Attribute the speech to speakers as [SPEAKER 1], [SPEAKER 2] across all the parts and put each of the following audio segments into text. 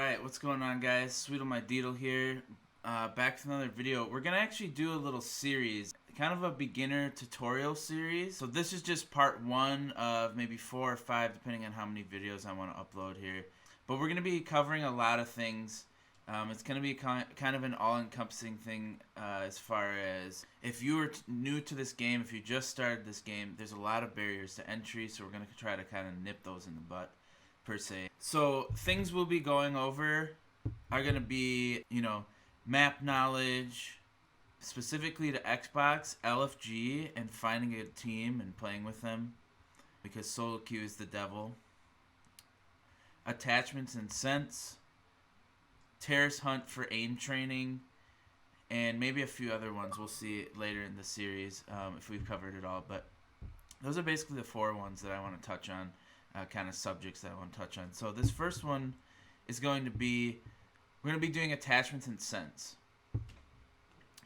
[SPEAKER 1] Alright, what's going on, guys? Sweetle My Deedle here. Back with another video. We're gonna actually do a little series, kind of a beginner tutorial series. So this is just part one of maybe 4 or 5, depending on how many videos I want to upload here. But we're gonna be covering a lot of things. It's gonna be kind of an all-encompassing thing as far as if you are new to this game, if you just started this game, there's a lot of barriers to entry. So we're gonna try to kind of nip those in the butt, per se. So things we'll be going over are going to be, map knowledge, specifically to Xbox, LFG, and finding a team and playing with them, because solo queue is the devil. Attachments and scents, terrace hunt for aim training, and maybe a few other ones. We'll see later in the series if we've covered it all, but those are basically the 4 ones that I want to touch on. Kind of subjects that I want to touch on. So this first one is going to be, we're going to be doing attachments and scents.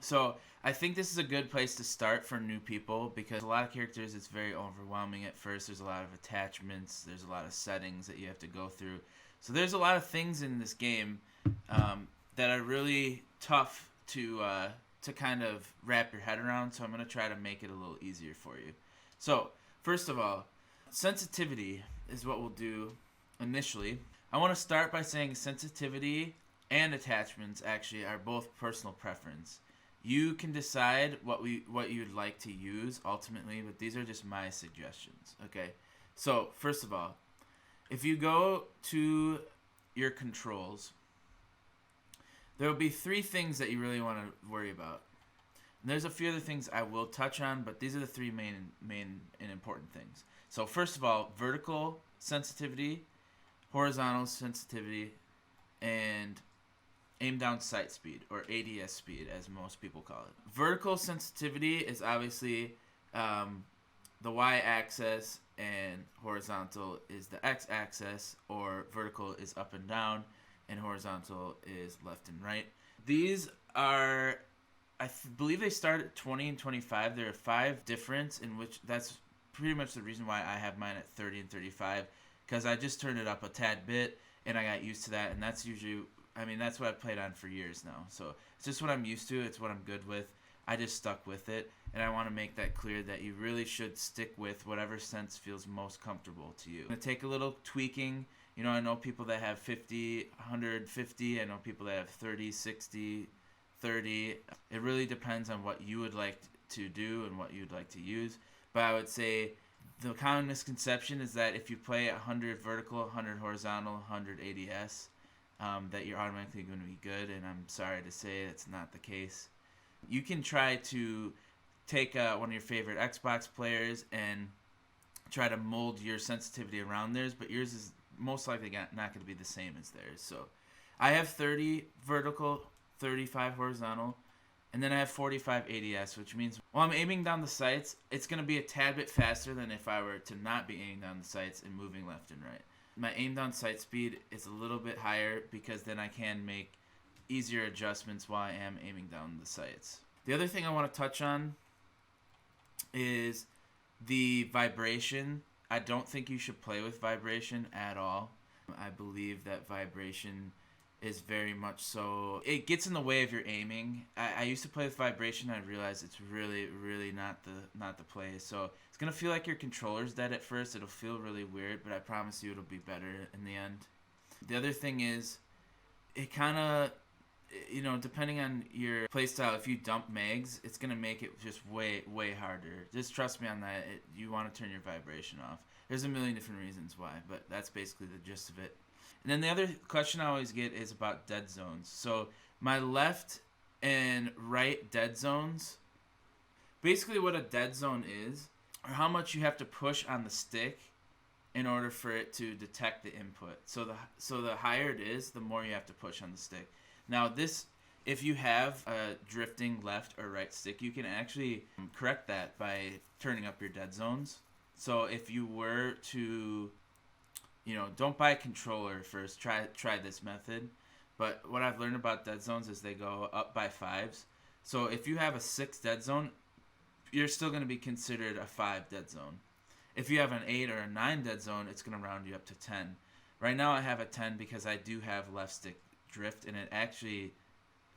[SPEAKER 1] So I think this is a good place to start for new people, because a lot of characters, it's very overwhelming at first. There's a lot of attachments, there's a lot of settings that you have to go through. So there's a lot of things in this game that are really tough to kind of wrap your head around. So I'm going to try to make it a little easier for you. So first of all, sensitivity is what we'll do initially. I want to start by saying sensitivity and attachments actually are both personal preference. You can decide what you'd like to use ultimately, but these are just my suggestions. Okay, so first of all, if you go to your controls, there will be 3 things that you really want to worry about. And there's a few other things I will touch on, but these are the 3 main and important things. So first of all, vertical sensitivity, horizontal sensitivity, and aim down sight speed, or ADS speed as most people call it. Vertical sensitivity is obviously the y-axis, and horizontal is the x-axis, or vertical is up and down, and horizontal is left and right. These are, I believe they start at 20 and 25. There are 5 difference, in which that's pretty much the reason why I have mine at 30 and 35, because I just turned it up a tad bit and I got used to that, and that's usually, that's what I've played on for years now. So it's just what I'm used to, it's what I'm good with. I just stuck with it, and I want to make that clear that you really should stick with whatever sense feels most comfortable to you. It's going to take a little tweaking. I know people that have 50, 150, I know people that have 30, 60, 30. It really depends on what you would like to do and what you'd like to use. But I would say the common misconception is that if you play 100 vertical, 100 horizontal, 100 ADS, that you're automatically going to be good, and I'm sorry to say that's not the case. You can try to take one of your favorite Xbox players and try to mold your sensitivity around theirs, but yours is most likely not going to be the same as theirs. So I have 30 vertical, 35 horizontal, and then I have 45 ADS, which means while I'm aiming down the sights, it's going to be a tad bit faster than if I were to not be aiming down the sights and moving left and right. My aim down sight speed is a little bit higher, because then I can make easier adjustments while I am aiming down the sights. The other thing I want to touch on is the vibration. I don't think you should play with vibration at all. I believe that vibration is very much so, it gets in the way of your aiming. I used to play with vibration. I realized it's really not the play. So it's gonna feel like your controller's dead at first. It'll feel really weird, but I promise you it'll be better in the end. The other thing is, it kind of, depending on your playstyle, if you dump mags, it's gonna make it just way harder. Just trust me on that. You want to turn your vibration off. There's a million different reasons why, but that's basically the gist of it. And then the other question I always get is about dead zones. So my left and right dead zones, basically what a dead zone is, or how much you have to push on the stick in order for it to detect the input. So the higher it is, the more you have to push on the stick. Now this, if you have a drifting left or right stick, you can actually correct that by turning up your dead zones. So if you were to, don't buy a controller first. Try this method. But what I've learned about dead zones is they go up by 5s. So if you have a 6 dead zone, you're still going to be considered a 5 dead zone. If you have an 8 or a 9 dead zone, it's going to round you up to 10. Right now I have a 10 because I do have left stick drift, and it actually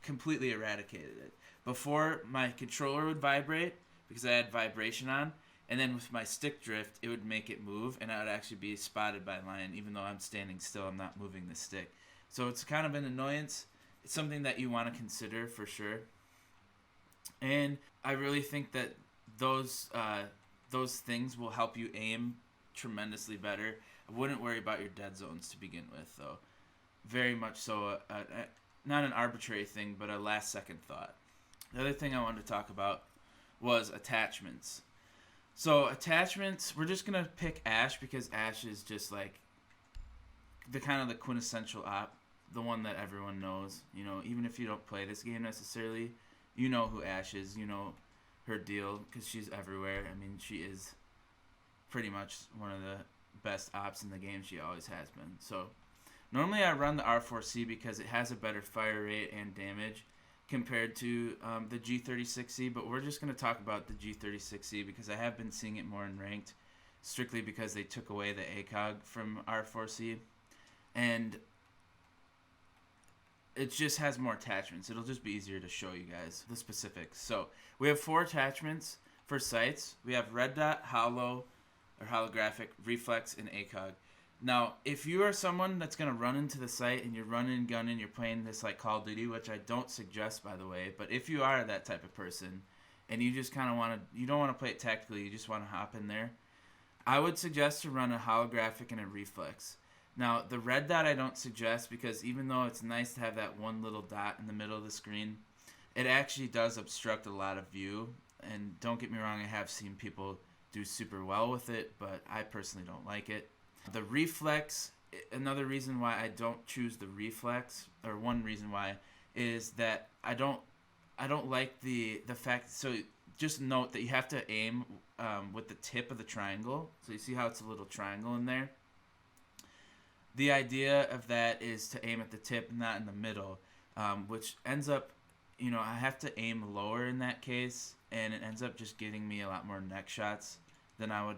[SPEAKER 1] completely eradicated it. Before, my controller would vibrate because I had vibration on, and then with my stick drift, it would make it move, and I would actually be spotted by Lion, even though I'm standing still, I'm not moving the stick. So it's kind of an annoyance. It's something that you want to consider for sure. And I really think that those things will help you aim tremendously better. I wouldn't worry about your dead zones to begin with, though. Very much so, not an arbitrary thing, but a last second thought. The other thing I wanted to talk about was attachments. So attachments, we're just going to pick Ashe because Ashe is just like the kind of the quintessential op, the one that everyone knows. You know, even if you don't play this game necessarily, you know who Ashe is, you know her deal because she's everywhere. I mean, she is pretty much one of the best ops in the game. She always has been. So normally I run the R4C because it has a better fire rate and damage compared to the G36C, but we're just going to talk about the G36C because I have been seeing it more in ranked, strictly because they took away the ACOG from R4C, and it just has more attachments. It'll just be easier to show you guys the specifics. So we have 4 attachments for sights. We have red dot, holo, or holographic, reflex, and ACOG. Now, if you are someone that's going to run into the site and you're running and gunning, you're playing this like Call of Duty, which I don't suggest, by the way, but if you are that type of person and you just kind of want to, you don't want to play it tactically, you just want to hop in there, I would suggest to run a holographic and a reflex. Now, the red dot I don't suggest because even though it's nice to have that one little dot in the middle of the screen, it actually does obstruct a lot of view. And don't get me wrong, I have seen people do super well with it, but I personally don't like it. The reflex, another reason why I don't choose the reflex, or one reason why, is that I don't like the fact. So just note that you have to aim with the tip of the triangle. So you see how it's a little triangle in there. The idea of that is to aim at the tip, not in the middle, which ends up, you know, I have to aim lower in that case, and it ends up just getting me a lot more neck shots than I would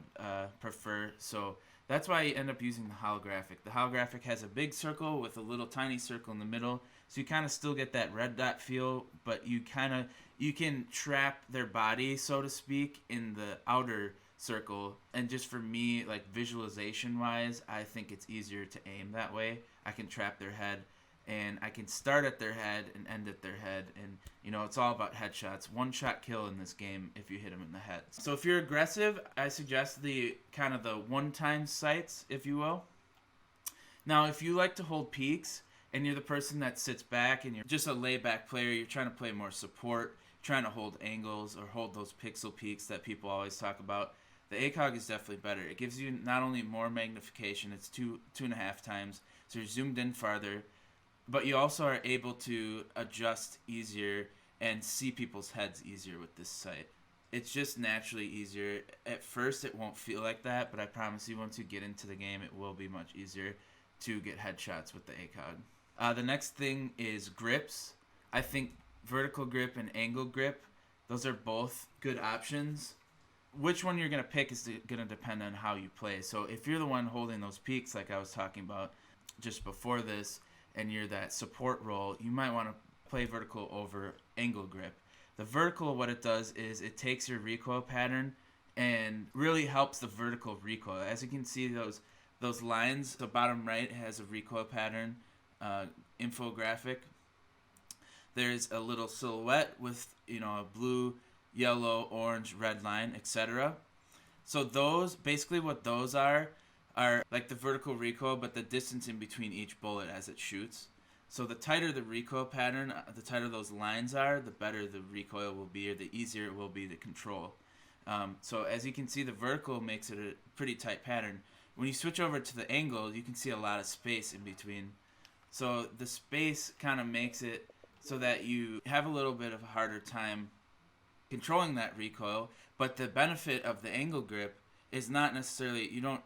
[SPEAKER 1] prefer. So that's why I end up using the holographic. The holographic has a big circle with a little tiny circle in the middle, so you kind of still get that red dot feel, but you can trap their body, so to speak, in the outer circle. And just for me, like visualization wise, I think it's easier to aim that way. I can trap their head, and I can start at their head and end at their head, and you know, it's all about headshots. One shot kill in this game if you hit them in the head. So if you're aggressive, I suggest the kind of the one-time sights, if you will. Now, if you like to hold peaks and you're the person that sits back and you're just a laid-back player, you're trying to play more support, trying to hold angles or hold those pixel peaks that people always talk about, the ACOG is definitely better. It gives you not only more magnification, it's 2.5 times, so you're zoomed in farther, but you also are able to adjust easier and see people's heads easier with this sight. It's just naturally easier. At first, it won't feel like that, but I promise you, once you get into the game, it will be much easier to get headshots with the ACOG. The next thing is grips. I think vertical grip and angle grip, those are both good options. Which one you're going to pick is going to depend on how you play. So if you're the one holding those peaks like I was talking about just before this, and you're that support role, you might want to play vertical over angle grip. The vertical, what it does is it takes your recoil pattern and really helps the vertical recoil. As you can see, those lines, the bottom right has a recoil pattern infographic. There's a little silhouette with, you know, a blue, yellow, orange, red line, etc. So those, basically what those are like the vertical recoil, but the distance in between each bullet as it shoots. So the tighter the recoil pattern, the tighter those lines are, the better the recoil will be, or the easier it will be to control. So as you can see, the vertical makes it a pretty tight pattern. When you switch over to the angle, you can see a lot of space in between. So the space kind of makes it so that you have a little bit of a harder time controlling that recoil, but the benefit of the angle grip is not necessarily, you don't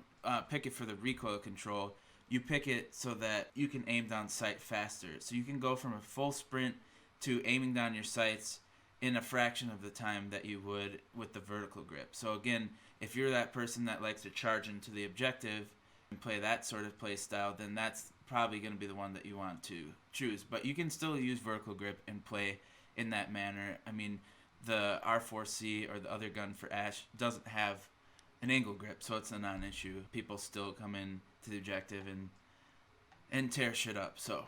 [SPEAKER 1] pick it for the recoil control, you pick it so that you can aim down sight faster. So you can go from a full sprint to aiming down your sights in a fraction of the time that you would with the vertical grip. So again, if you're that person that likes to charge into the objective and play that sort of play style, then that's probably going to be the one that you want to choose. But you can still use vertical grip and play in that manner. I mean, the R4C or the other gun for Ash doesn't have an angle grip, so it's a non-issue. People still come in to the objective and tear shit up. So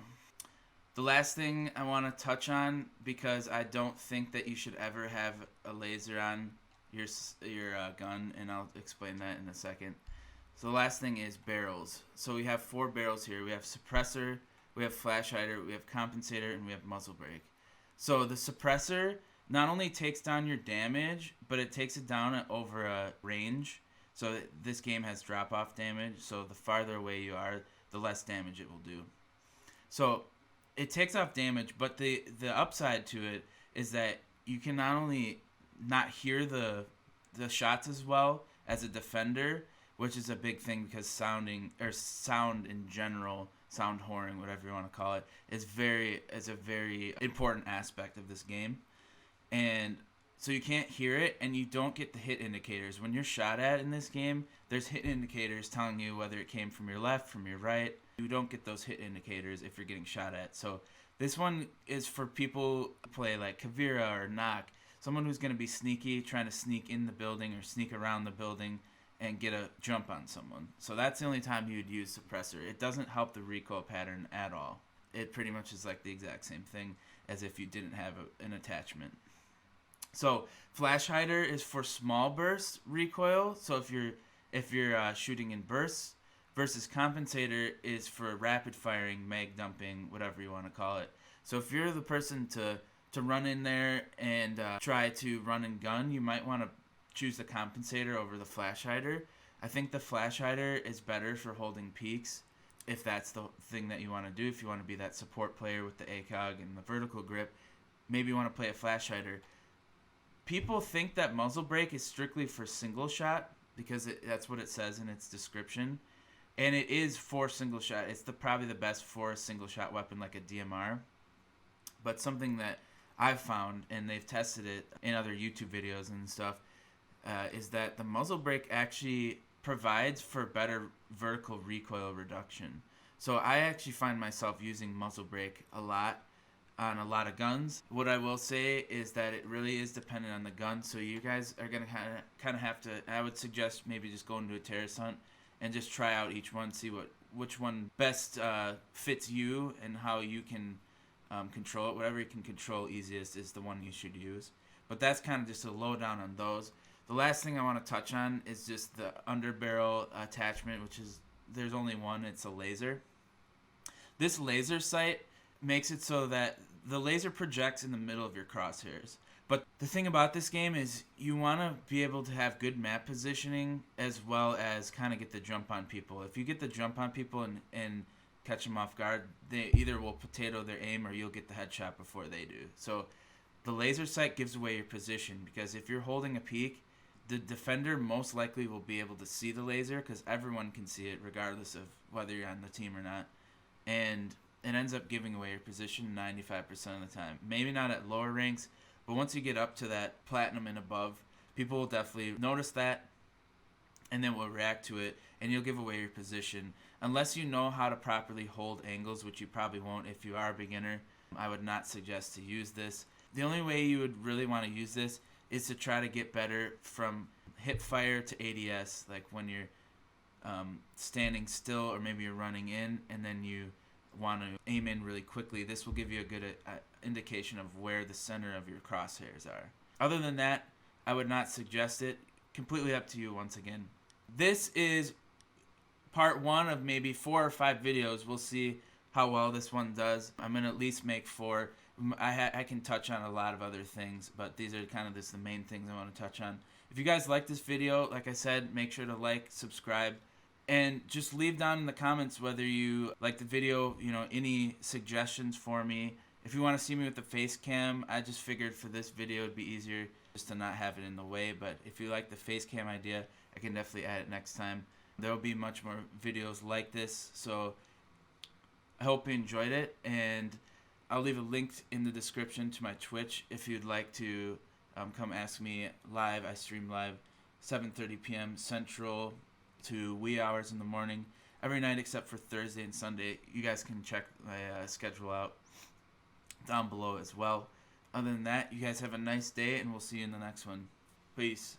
[SPEAKER 1] the last thing I want to touch on, because I don't think that you should ever have a laser on your gun, and I'll explain that in a second. So the last thing is barrels. So we have 4 barrels here. We have suppressor, we have flash hider, we have compensator, and we have muzzle brake. So the suppressor not only takes down your damage, but it takes it down at over a range. So this game has drop-off damage, so the farther away you are, the less damage it will do. So it takes off damage, but the upside to it is that you can not only not hear the shots as well as a defender, which is a big thing because sound in general, sound whoring, whatever you want to call it, is a very important aspect of this game. And so you can't hear it, and you don't get the hit indicators. When you're shot at in this game, there's hit indicators telling you whether it came from your left, from your right. You don't get those hit indicators if you're getting shot at. So this one is for people who play like Kavira or Knock, someone who's going to be sneaky, trying to sneak in the building or sneak around the building and get a jump on someone. So that's the only time you would use suppressor. It doesn't help the recoil pattern at all. It pretty much is like the exact same thing as if you didn't have an attachment. So flash hider is for small burst recoil. So if you're shooting in bursts, versus compensator is for rapid firing, mag dumping, whatever you want to call it. So if you're the person to run in there and try to run and gun, you might want to choose the compensator over the flash hider. I think the flash hider is better for holding peaks if that's the thing that you want to do. If you want to be that support player with the ACOG and the vertical grip, maybe you want to play a flash hider. People think that muzzle brake is strictly for single shot because that's what it says in its description. And it is for single shot. It's probably the best for a single shot weapon like a DMR. But something that I've found, and they've tested it in other YouTube videos and stuff, is that the muzzle brake actually provides for better vertical recoil reduction. So I actually find myself using muzzle brake a lot on a lot of guns. What I will say is that it really is dependent on the gun. So you guys are going to kind of have to, I would suggest maybe just going to a terrace hunt and just try out each one, see which one best fits you and how you can control it. Whatever you can control easiest is the one you should use. But that's kind of just a lowdown on those. The last thing I want to touch on is just the underbarrel attachment, which is, there's only one, it's a laser. This laser sight makes it so that the laser projects in the middle of your crosshairs. But the thing about this game is you want to be able to have good map positioning as well as kind of get the jump on people. If you get the jump on people and catch them off guard, they either will potato their aim or you'll get the headshot before they do. So the laser sight gives away your position because if you're holding a peak, the defender most likely will be able to see the laser because everyone can see it regardless of whether you're on the team or not. And it ends up giving away your position 95% of the time. Maybe not at lower ranks, but once you get up to that platinum and above, people will definitely notice that and then will react to it, and you'll give away your position. Unless you know how to properly hold angles, which you probably won't if you are a beginner, I would not suggest to use this. The only way you would really want to use this is to try to get better from hip fire to ADS, like when you're standing still or maybe you're running in and then you want to aim in really quickly. This will give you a good indication of where the center of your crosshairs are. Other than that, I would not suggest it. Completely up to you once again. This is part 1 of maybe 4 or 5 videos. We'll see how well this one does. I'm going to at least make 4. I can touch on a lot of other things, but these are kind of just the main things I want to touch on. If you guys like this video, like I said, make sure to like, subscribe, and just leave down in the comments whether you like the video, any suggestions for me. If you want to see me with the face cam, I just figured for this video it'd be easier just to not have it in the way. But if you like the face cam idea, I can definitely add it next time. There will be much more videos like this, so I hope you enjoyed it. And I'll leave a link in the description to my Twitch if you'd like to come ask me live. I stream live 7:30 p.m. Central to wee hours in the morning. every night except for Thursday and Sunday. You guys can check my schedule out down below as well. Other than that, you guys have a nice day, and we'll see you in the next one. Peace.